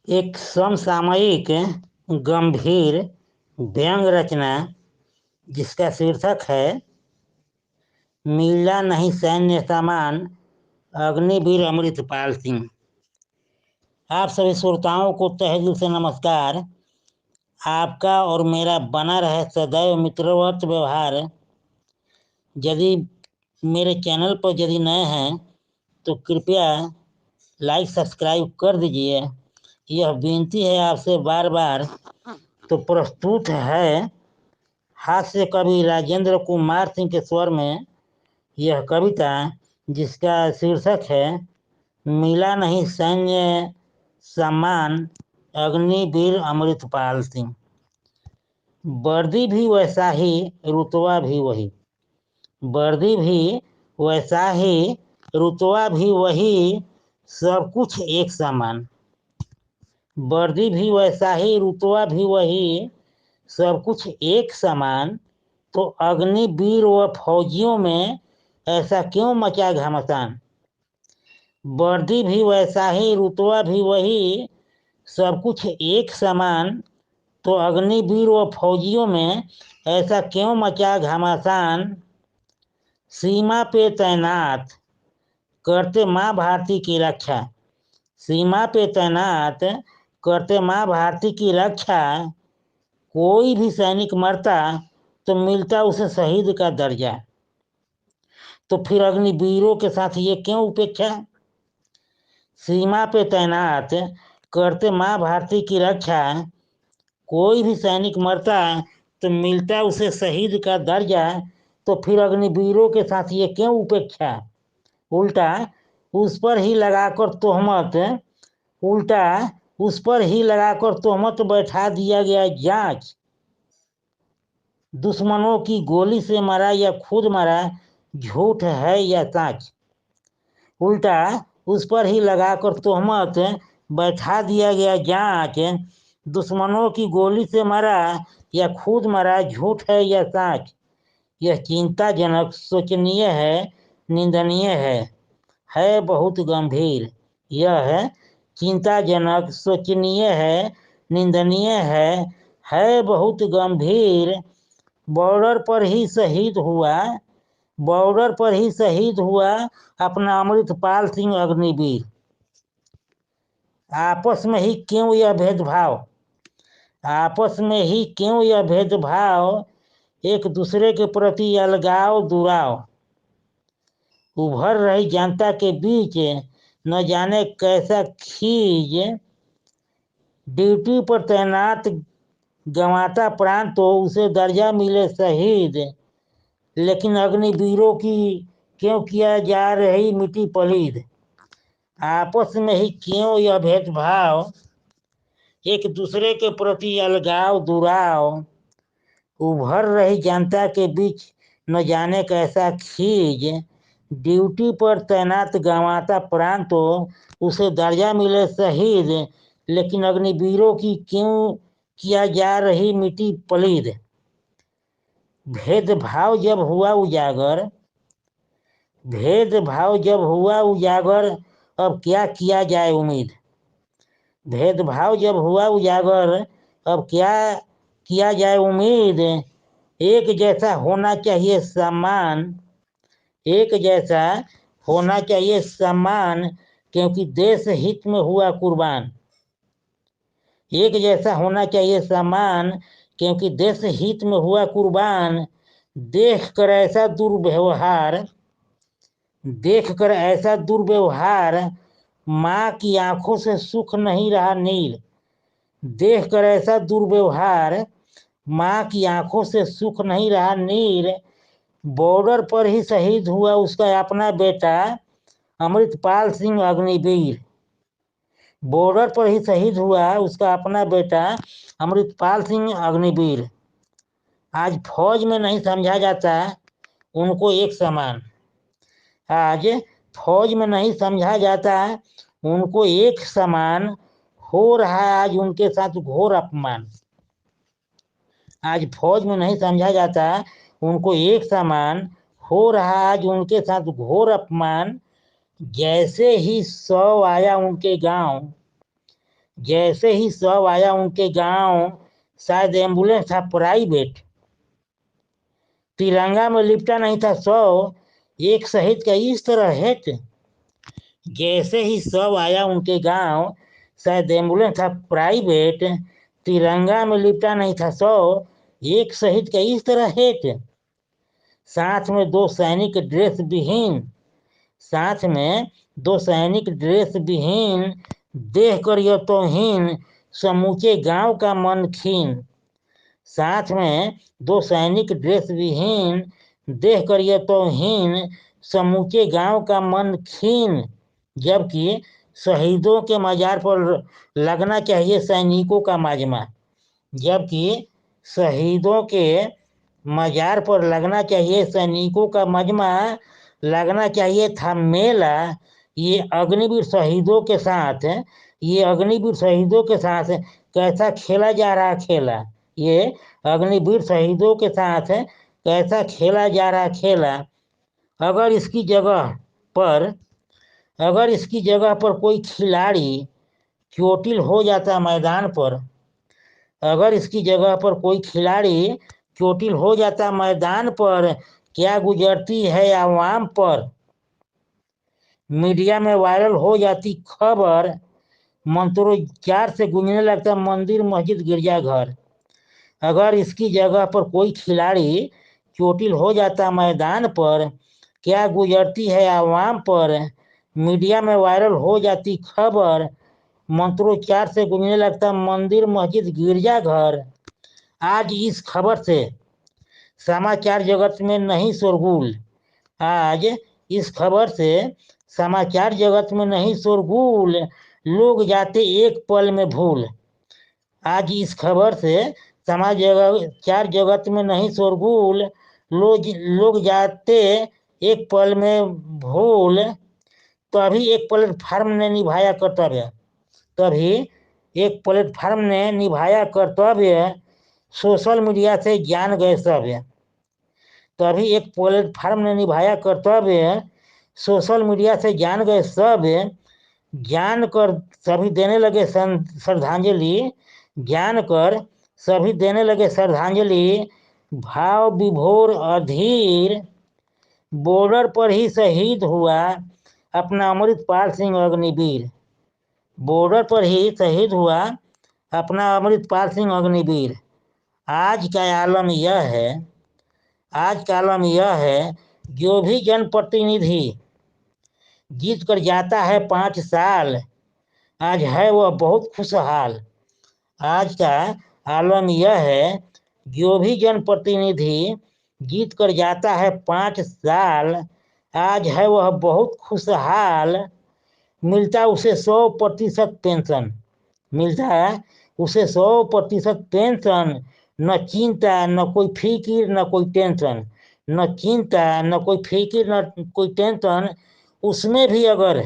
एक समसामयिक गंभीर व्यंग्य रचना जिसका शीर्षक है मिला नहीं सैन्य सामान अग्निवीर अमृतपाल सिंह। आप सभी श्रोताओं को तहे दिल से नमस्कार। आपका और मेरा बना रहे सदैव मित्रवत व्यवहार। यदि मेरे चैनल पर यदि नए हैं तो कृपया लाइक सब्सक्राइब कर दीजिए। यह विनती है आपसे बार बार। तो प्रस्तुत है हास्य कवि राजेंद्र कुमार सिंह के स्वर में यह कविता जिसका शीर्षक है मिला नहीं सैन्य सम्मान अग्निवीर अमृतपाल सिंह। वर्दी भी वैसा ही रुतबा भी वही, वर्दी भी वैसा ही रुतबा भी वही, सब कुछ एक समान। वर्दी भी वैसा ही रुतबा भी वही, सब कुछ एक समान। तो अग्निवीर व फौजियों में ऐसा क्यों मचा घमासान। वर्दी भी वैसा ही रुतबा भी वही, सब कुछ एक समान। तो अग्निवीर व फौजियों में ऐसा क्यों मचा घमासान। सीमा पे तैनात करते माँ भारती की रक्षा, सीमा पे तैनात करते माँ भारती की रक्षा। कोई भी सैनिक मरता तो मिलता उसे शहीद का दर्जा। तो फिर अग्निवीरों के साथ ये क्यों उपेक्षा। सीमा पे तैनात करते माँ भारती की रक्षा। कोई भी सैनिक मरता तो मिलता उसे शहीद का दर्जा। तो फिर अग्निवीरों के साथ ये क्यों उपेक्षा। उल्टा उस पर ही लगाकर तोहमत, उल्टा उस पर ही लगाकर तोहमत बैठा दिया गया जांच। दुश्मनों की गोली से मरा या खुद मरा, झूठ है या सच। उल्टा उस पर ही लगाकर तोहमत बैठा दिया गया जांच। दुश्मनों की गोली से मरा या खुद मरा, झूठ है या सच। यह चिंताजनक, शोचनीय है, निंदनीय है बहुत गंभीर। यह चिंताजनक, शोचनीय है, निंदनीय है बहुत गंभीर। बॉर्डर पर ही शहीद हुआ, बॉर्डर पर ही शहीद हुआ अपना अमृतपाल सिंह अग्निवीर। आपस में ही क्यों यह भेदभाव, आपस में ही क्यों यह भेदभाव। एक दूसरे के प्रति अलगाव दुराव। उभर रही जनता के बीच न जाने कैसा खीज। ड्यूटी पर तैनात गंवाता प्राण तो उसे दर्जा मिले शहीद। लेकिन अग्निवीरों की क्यों किया जा रही मिट्टी पलीद। आपस में ही क्यों यह भेदभाव, एक दूसरे के प्रति अलगाव दुराव। उभर रही जनता के बीच न जाने कैसा खीज। ड्यूटी पर तैनात गंवाता प्राण तो उसे दर्जा मिले शहीद। लेकिन अग्निवीरों की क्यों किया जा रही मिट्टी पलीद। भेदभाव जब हुआ उजागर, भेदभाव जब हुआ उजागर, अब क्या किया जाए उम्मीद। भेदभाव जब हुआ उजागर, अब क्या किया जाए उम्मीद। एक जैसा होना चाहिए सम्मान, एक जैसा होना चाहिए सम्मान, क्योंकि देश हित में हुआ कुर्बान। एक जैसा होना चाहिए सम्मान, क्योंकि देश हित में हुआ कुर्बान। देख कर ऐसा दुर्व्यवहार, देख कर ऐसा दुर्व्यवहार, माँ की आंखों से सुख नहीं रहा नीर। देख कर ऐसा दुर्व्यवहार, माँ की आंखों से सुख नहीं रहा नीर। बॉर्डर पर ही शहीद हुआ उसका अपना बेटा अमृतपाल सिंह अग्निवीर। बॉर्डर पर ही शहीद हुआ उसका अपना बेटा अमृतपाल सिंह अग्निवीर। आज फौज में नहीं समझा जाता उनको एक समान। आज फौज में नहीं समझा जाता उनको एक समान। हो रहा है आज उनके साथ घोर अपमान। आज फौज में नहीं समझा जाता उनको एक समान। हो रहा आज उनके साथ घोर अपमान। जैसे ही 100 आया उनके गांव, जैसे ही शव आया उनके गांव, शायद एम्बुलेंस था प्राइवेट, तिरंगा में लिपटा नहीं था शव, एक शहीद का इस तरह हेट। जैसे ही शव आया उनके गांव, शायद एम्बुलेंस था प्राइवेट, तिरंगा में लिपटा नहीं था शव, एक शहीद का इस तरह हेट। साथ में दो सैनिक ड्रेस विहीन, साथ में दो सैनिक ड्रेस विहीन, देख कर यह तौहीन, समूचे गांव का मन खीन। साथ में दो सैनिक ड्रेस विहीन, देख कर यह तौहीन, समूचे गांव का मन खीन। जबकि शहीदों के मजार पर लगना चाहिए सैनिकों का माजमा, जबकि शहीदों के मजार पर लगना चाहिए सैनिकों का मजमा, लगना चाहिए था मेला। ये अग्निवीर शहीदों के साथ, ये अग्निवीर शहीदों के साथ कैसा खेला जा रहा खेला, ये अग्निवीर शहीदों के साथ कैसा खेला जा रहा खेला। अगर इसकी जगह पर अगर इसकी जगह पर कोई खिलाड़ी चोटिल हो जाता मैदान पर, अगर इसकी जगह पर कोई खिलाड़ी चोटिल हो जाता मैदान पर, क्या गुजरती है आवाम पर। मीडिया में वायरल हो जाती खबर, मंत्रोच्चार से गूंजने लगता मंदिर मस्जिद गिरजाघर। अगर इसकी जगह पर कोई खिलाड़ी चोटिल हो जाता मैदान पर, क्या गुजरती है आवाम पर। मीडिया में वायरल हो जाती खबर, मंत्रोच्चार से गूंजने लगता मंदिर मस्जिद गिरजाघर। आज इस खबर से समाचार जगत में नहीं शोरगुल, आज इस खबर से समाचार जगत में नहीं शोरगुल, लोग जाते एक पल में भूल। आज इस खबर से समाचार जगत में नहीं शोरगुल, लोग जाते एक पल में भूल। तभी एक प्लेटफार्म ने निभाया कर्तव्य, तभी एक प्लेटफार्म ने निभाया कर्तव्य, सोशल मीडिया से जान गए सभ्य। तभी एक प्लेटफार्म ने निभाया कर्तव्य, सोशल मीडिया से जान गए सभ्य। जान कर सभी देने लगे श्रद्धांजलि, जान कर सभी देने लगे श्रद्धांजलि, भाव विभोर अधीर। बॉर्डर पर ही शहीद हुआ अपना अमृतपाल सिंह अग्निवीर, बॉर्डर पर ही शहीद हुआ अपना अमृतपाल सिंह अग्निवीर। आज का आलम यह है, आज का आलम यह है, जो भी जनप्रतिनिधि जीत कर जाता है 5 साल, आज है वह बहुत खुशहाल। आज का आलम यह है, जो भी जनप्रतिनिधि जीत कर जाता है 5 साल, आज है वह बहुत खुशहाल। मिलता उसे 100% पेंशन, मिलता है उसे 100% पेंशन। न चिंता न कोई फिक्र न कोई टेंशन, न चिंता न कोई फिक्र न कोई टेंशन। उसमें भी अगर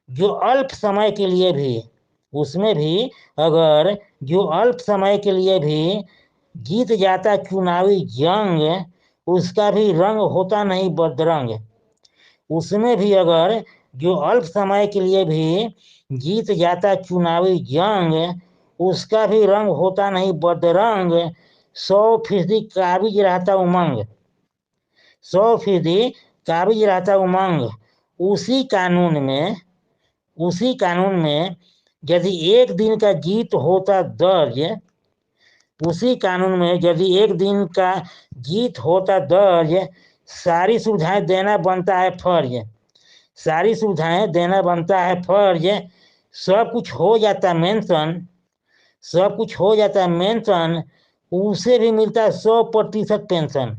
जो अल्प समय के लिए भी, उसमें भी अगर जो अल्प समय के लिए भी जीत जाता चुनावी जंग, उसका भी रंग होता नहीं बदरंग। उसमें भी अगर जो अल्प समय के लिए भी जीत जाता चुनावी जंग, उसका भी रंग होता नहीं बदरंग। 100% काबिज रहता उमंग, 100% काबिज रहता उमंग। उसी कानून में, उसी कानून में यदि एक दिन का जीत होता दर्ज, उसी कानून में यदि एक दिन का जीत होता दर्ज, सारी सुविधाएं देना बनता है फर्ज, सारी सुविधाएं देना बनता है फर्ज। सब कुछ हो जाता मेंशन, सब कुछ हो जाता मेंशन। उसे भी मिलता 100% पेंशन,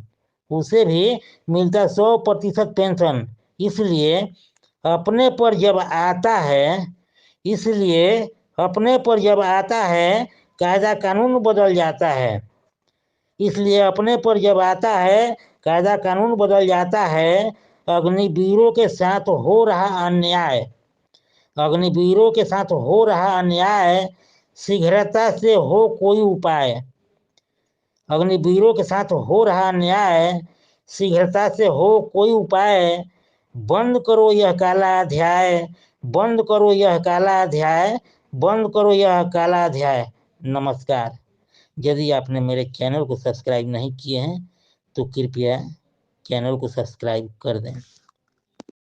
उसे भी मिलता 100% पेंशन। इसलिए अपने पर जब आता है, इसलिए अपने पर जब आता है, कायदा कानून बदल जाता है। इसलिए अपने पर जब आता है, कायदा कानून बदल जाता है। अग्निवीरों के साथ हो रहा अन्याय, अग्निवीरों के साथ हो रहा अन्याय, शीघ्रता से हो कोई उपाय। अग्निवीरों के साथ हो रहा अन्याय, शीघ्रता से हो कोई उपाय। बंद करो यह काला अध्याय, बंद करो यह काला अध्याय, बंद करो यह काला अध्याय। नमस्कार। यदि आपने मेरे चैनल को सब्सक्राइब नहीं किए हैं तो कृपया चैनल को सब्सक्राइब कर दें।